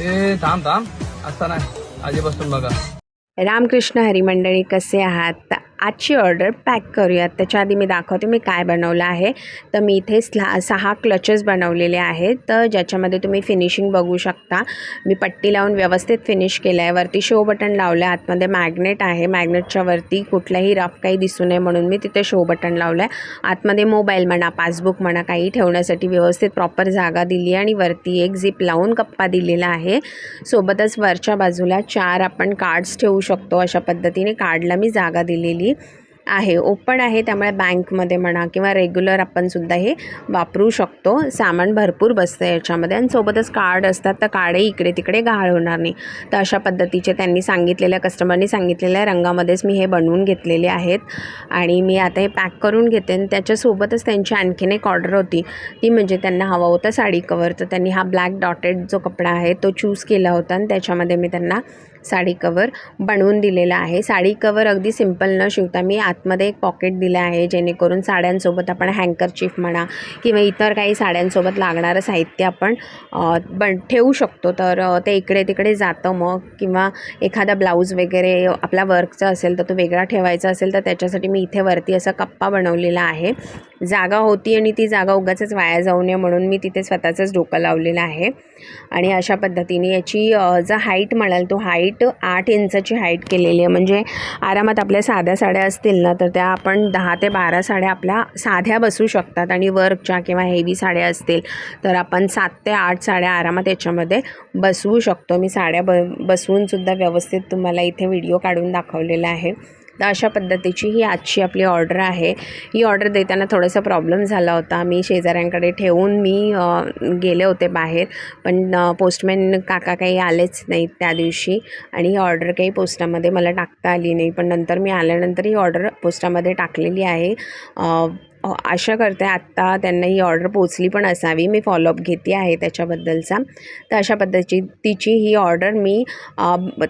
ए थांब थांब, असं नाही, आधीपासून बघा. रामकृष्ण हरी मंडळी, कसे आहात? तर आजची ऑर्डर पॅक करूयात. त्याच्या आधी मी दाखवते मी काय बनवलं आहे. तर मी इथे 6 क्लचेस बनवलेले आहेत, तर ज्याच्यामध्ये तुम्ही फिनिशिंग बघू शकता. मी पट्टी लावून व्यवस्थित फिनिश केलं आहे. वरती शो बटन लावलं आहे, आतमध्ये मॅग्नेट आहे. मॅग्नेटच्या वरती कुठलाही रफ काही दिसू नये म्हणून मी तिथे शो बटन लावलं आहे. आतमध्ये मोबाईल म्हणा, पासबुक म्हणा, काही ठेवण्यासाठी व्यवस्थित प्रॉपर जागा दिली आहे. आणि वरती एक झिप लावून कप्पा दिलेला आहे. सोबतच वरच्या बाजूला 4 आपण कार्ड्स ठेवू शकतो. अशा पद्धतीने कार्डला मी जागा दिलेली आहे. ओपन आहे, त्यामुळे बँकमध्ये म्हणा किंवा रेग्युलर आपण सुद्धा हे वापरू शकतो. सामान भरपूर बसतं याच्यामध्ये आणि सोबतच कार्ड असतात, तर कार्डही इकडे तिकडे गहाळ होणार नाही. तर अशा पद्धतीचे त्यांनी सांगितलेल्या, कस्टमरनी सांगितलेल्या रंगामध्येच मी हे बनवून घेतलेले आहेत. आणि मी आता हे पॅक करून घेते. आणि त्याच्यासोबतच त्यांची आणखीन एक ऑर्डर होती, ती म्हणजे त्यांना हवा होता साडी कवर. तर त्यांनी हा ब्लॅक डॉटेड जो कपडा आहे तो चूज केला होता आणि त्याच्यामध्ये मी त्यांना साडी कवर बनवून दिलेला आहे. साडी कवर अगदी सिंपल न शिवता मी आतमध्ये एक पॉकेट दिलं आहे, जेणेकरून साड्यांसोबत आपण हँकरचीफ म्हणा किंवा इतर काही साड्यांसोबत लागणारं साहित्य आपण ठेवू शकतो. तर ते इकडे तिकडे जातं मग, किंवा एखादा ब्लाऊज वगैरे आपला वर्कचा असेल तर तो वेगळा ठेवायचा असेल तर त्याच्यासाठी मी इथे वरती असा कप्पा बनवलेला आहे. जागा होती आणि ती जागा उगाचच वाया जाऊ नये म्हणून मी तिथे स्वतःचंच डोकं लावलेलं आहे. आणि अशा पद्धतीने याची जर हाईट म्हणाल तो हाईट 8 इंचाची हाईट केलेली आहे. म्हणजे आरामात आपल्या साध्या साड्या असतील ना, तर त्या आपण 10 ते 12 साड्या आपल्या साध्या बसू शकतात. आणि वर्कच्या किंवा हेवी साड्या असतील तर आपण 7 ते 8 साड्या आरामात याच्यामध्ये बसवू शकतो. मी साड्या बसवूनसुद्धा व्यवस्थित तुम्हाला इथे व्हिडिओ काढून दाखवलेला आहे. तर अशा पद्धतीची ही आजची आपली ऑर्डर आहे. ही ऑर्डर देताना थोडासा प्रॉब्लेम झाला होता. मी शेजाऱ्यांकडे ठेवून मी गेले होते बाहेर, पण पोस्टमॅन काका काही आलेच नाहीत त्या दिवशी आणि ही ऑर्डर काही पोस्टामध्ये मला टाकता आली नाही. पण नंतर मी आल्यानंतर ही ऑर्डर पोस्टामध्ये टाकलेली आहे. आशा करते आत्ता त्यांना ही ऑर्डर पोचली पण असावी. मी फॉलोअप घेते आहे त्याच्याबद्दलचा. तर अशा पद्धतीची ही ऑर्डर मी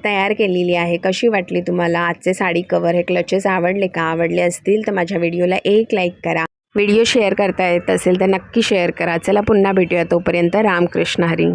तयार केलेली आहे. कशी वाटली तुम्हाला आजचे साडी कवर, हे क्लचेस आवडले का? आवडले असतील तर माझ्या व्हिडिओला एक लाईक करा. व्हिडिओ शेअर करता येत असेल तर नक्की शेअर करा. चला पुन्हा भेटूया, तोपर्यंत रामकृष्ण हरी.